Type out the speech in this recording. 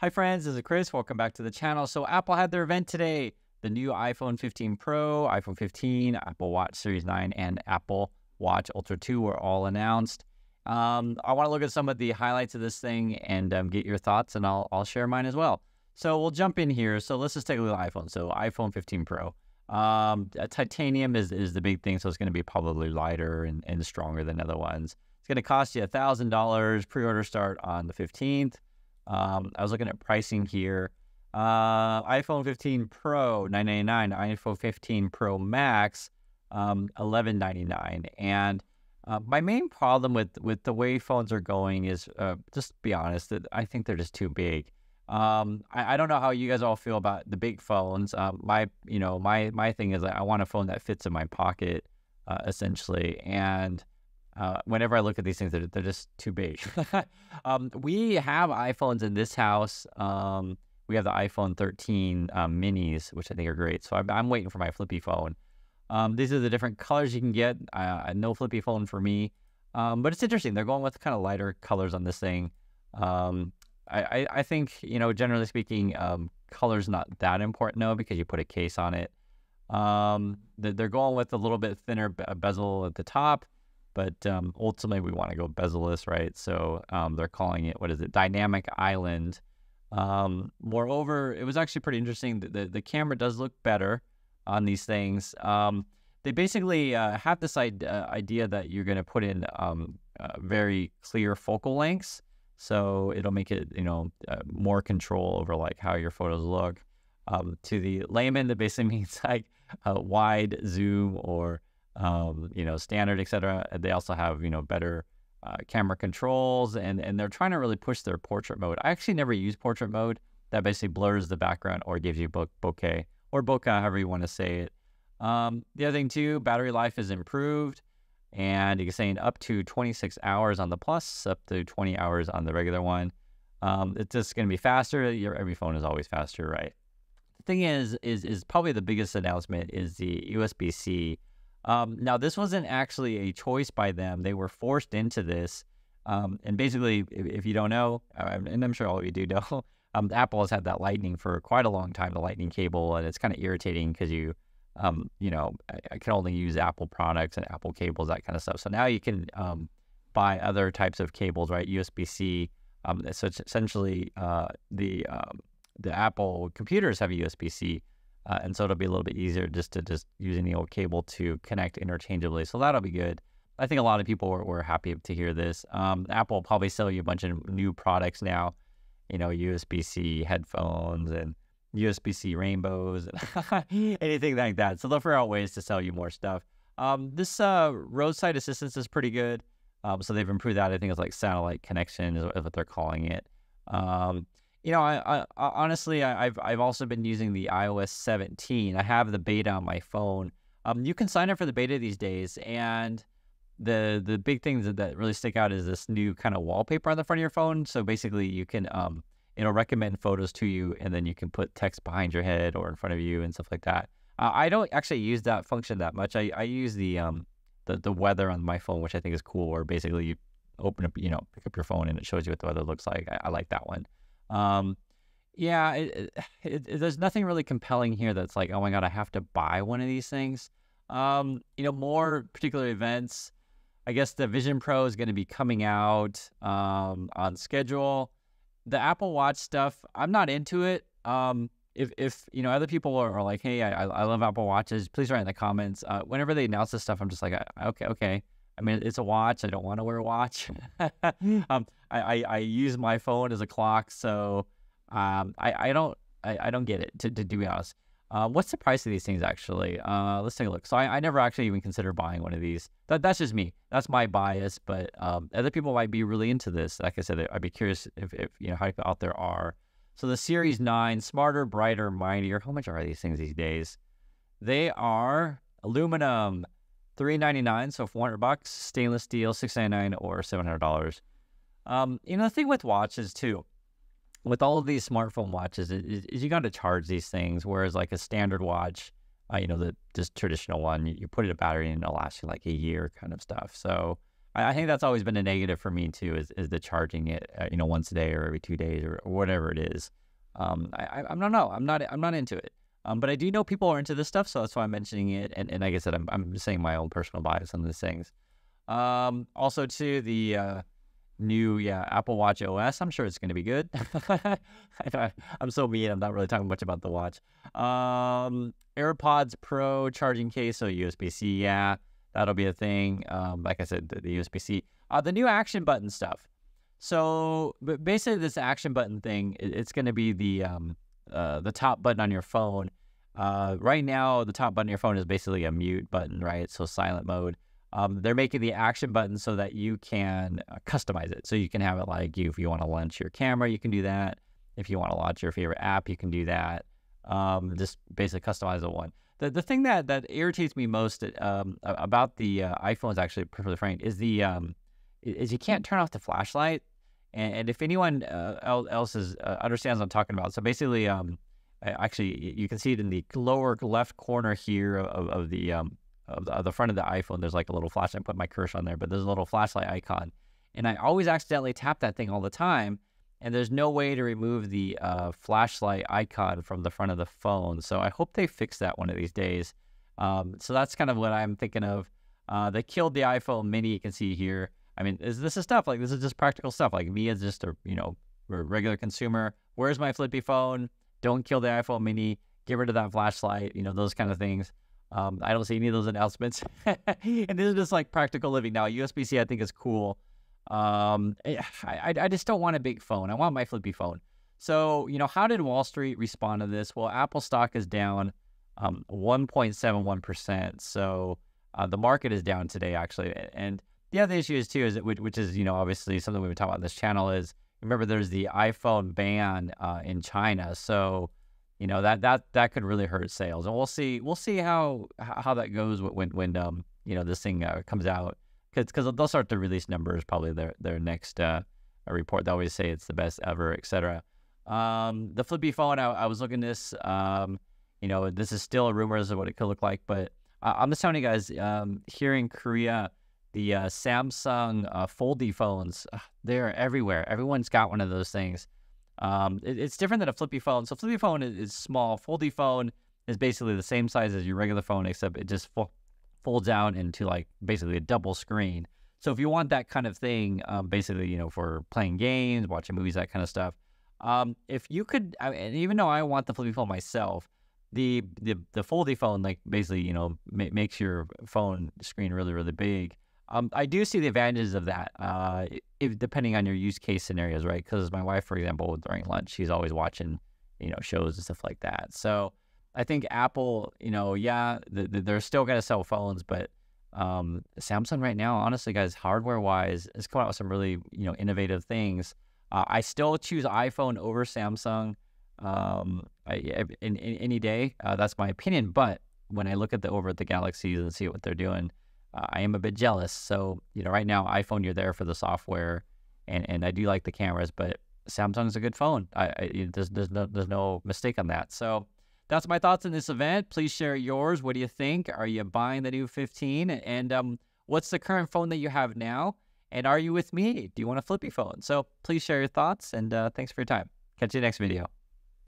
Hi friends, this is Chris. Welcome back to the channel. So Apple had their event today. The new iPhone 15 Pro, iPhone 15, Apple Watch Series 9, and Apple Watch Ultra 2 were all announced. I want to look at some of the highlights of this thing and get your thoughts, and I'll share mine as well. So we'll jump in here. So let's just take a look at iPhone. So iPhone 15 Pro. Titanium is the big thing, so it's going to be probably lighter and stronger than other ones. It's going to cost you $1,000. Pre-order start on the 15th. I was looking at pricing here. iPhone 15 Pro, $999. iPhone 15 Pro Max, $1199. And my main problem with the way phones are going is, just to be honest, that I think they're just too big. I don't know how you guys all feel about the big phones. My thing is I want a phone that fits in my pocket, essentially. And whenever I look at these things, they're just too big. We have iPhones in this house. We have the iPhone 13 minis, which I think are great. So I'm waiting for my flippy phone. These are the different colors you can get. No flippy phone for me. But it's interesting. They're going with kind of lighter colors on this thing. I think, generally speaking, color's not that important, though, because you put a case on it. They're going with a little bit thinner bezel at the top. But ultimately, we want to go bezel-less, right? So they're calling it, Dynamic Island. Moreover, it was actually pretty interesting. The camera does look better on these things. They basically have this idea that you're going to put in very clear focal lengths. So it'll make it, more control over like how your photos look. To the layman, that basically means like a wide zoom or standard, etc. They also have, better camera controls, and they're trying to really push their portrait mode. I actually never use portrait mode. That basically blurs the background or gives you bokeh or bokeh, however you want to say it. The other thing too, battery life is improved, and you can say up to 26 hours on the Plus, up to 20 hours on the regular one. It's just going to be faster. Every phone is always faster, right? The thing is probably the biggest announcement is the USB-C. Now, this wasn't actually a choice by them. They were forced into this. And basically, if you don't know, and I'm sure all of you do know, Apple has had that Lightning for quite a long time, the Lightning cable, and it's kind of irritating because I can only use Apple products and Apple cables, that kind of stuff. So now you can buy other types of cables, right? USB-C. So it's essentially the Apple computers have USB-C. And so it'll be a little bit easier just use any old cable to connect interchangeably. So that'll be good. I think a lot of people were happy to hear this. Apple will probably sell you a bunch of new products now, USB-C headphones and USB-C rainbows and anything like that. So they'll figure out ways to sell you more stuff. This roadside assistance is pretty good. So they've improved that. I think it's like satellite connection is what they're calling it. I honestly, I've also been using the iOS 17. I have the beta on my phone. You can sign up for the beta these days, and the big things that really stick out is this new kind of wallpaper on the front of your phone. So basically, you can it'll recommend photos to you, and then you can put text behind your head or in front of you and stuff like that. I don't actually use that function that much. I use the weather on my phone, which I think is cool. Where basically you open up, pick up your phone and it shows you what the weather looks like. I like that one. There's nothing really compelling here that's like, oh my God, I have to buy one of these things. More particular events. I guess the Vision Pro is going to be coming out on schedule. The Apple Watch stuff, I'm not into it. If other people are like, hey, I love Apple Watches, please write in the comments. Whenever they announce this stuff, I'm just like, okay. I mean, it's a watch. I don't want to wear a watch. I use my phone as a clock, so I don't get it, to be honest. What's the price of these things, actually? Let's take a look. So I never actually even considered buying one of these. That's just me. That's my bias, but other people might be really into this. Like I said, I'd be curious if how people out there are. So the Series 9, smarter, brighter, mightier. How much are these things these days? They are aluminum, $399, so $400. Stainless steel, $699 or $700. The thing with watches too, with all of these smartphone watches, is you got to charge these things. Whereas like a standard watch, the just traditional one, you put in a battery and it'll last you like a year, kind of stuff. So I think that's always been a negative for me too, is the charging it, once a day or every 2 days or whatever it is. I don't know. I'm not into it. But I do know people are into this stuff, so that's why I'm mentioning it. And like I said, I'm saying my own personal bias on these things. Also too, the new Apple Watch OS. I'm sure it's going to be good. I'm so mean. I'm not really talking much about the watch. AirPods Pro charging case, so USB-C. Yeah, that'll be a thing. Like I said, the USB-C. The new action button stuff. So basically, this action button thing, it's going to be the top button on your phone. Right now, the top button on your phone is basically a mute button, right? So silent mode. They're making the action button so that you can customize it. So you can have it like if you want to launch your camera, you can do that. If you want to launch your favorite app, you can do that. Just basically customize the one. The thing that irritates me most about the iPhones, actually, for frank, is is you can't turn off the flashlight. And if anyone else understands what I'm talking about, so basically, actually, you can see it in the lower left corner here of the front of the iPhone. There's like a little flashlight. I put my cursor on there, but there's a little flashlight icon, and I always accidentally tap that thing all the time. And there's no way to remove the flashlight icon from the front of the phone. So I hope they fix that one of these days. So that's kind of what I'm thinking of. They killed the iPhone mini. You can see here. I mean, this is stuff like this is just practical stuff. Like me as just a regular consumer. Where's my flippy phone? Don't kill the iPhone mini. Get rid of that flashlight. Those kind of things. I don't see any of those announcements. And this is just like practical living. Now, USB-C I think is cool. I just don't want a big phone. I want my flippy phone. So, how did Wall Street respond to this? Well, Apple stock is down 1.71%. So the market is down today, actually. And the other issue is, too, which is, obviously something we've been talking about on this channel is, remember, there's the iPhone ban in China. So, that could really hurt sales. And we'll see how that goes when this thing comes out. Because they'll start to release numbers, probably their next report. They always say it's the best ever, etc. The flippy phone, I was looking at this. This is still a rumor as to what it could look like, but I'm just telling you guys, here in Korea, the Samsung foldy phones, they're everywhere. Everyone's got one of those things. It's different than a flippy phone. So flippy phone is small. Foldy phone is basically the same size as your regular phone, except it just folds out into like basically a double screen. So if you want that kind of thing, basically, for playing games, watching movies, that kind of stuff, if you could, and even though I want the flippy phone myself, the foldy phone, like basically, makes your phone screen really, really big. I do see the advantages of that, depending on your use case scenarios, right? Because my wife, for example, during lunch, she's always watching, shows and stuff like that. So I think Apple, they're still going to sell phones, but Samsung right now, honestly, guys, hardware-wise, is coming out with some really, innovative things. I still choose iPhone over Samsung in any day. That's my opinion. But when I look over at the Galaxies and see what they're doing, I am a bit jealous. So, right now, iPhone, you're there for the software, and I do like the cameras, but Samsung's a good phone. There's no mistake on that. So that's my thoughts on this event. Please share yours. What do you think? Are you buying the new 15? And what's the current phone that you have now? And are you with me? Do you want a flippy phone? So please share your thoughts, and thanks for your time. Catch you next video.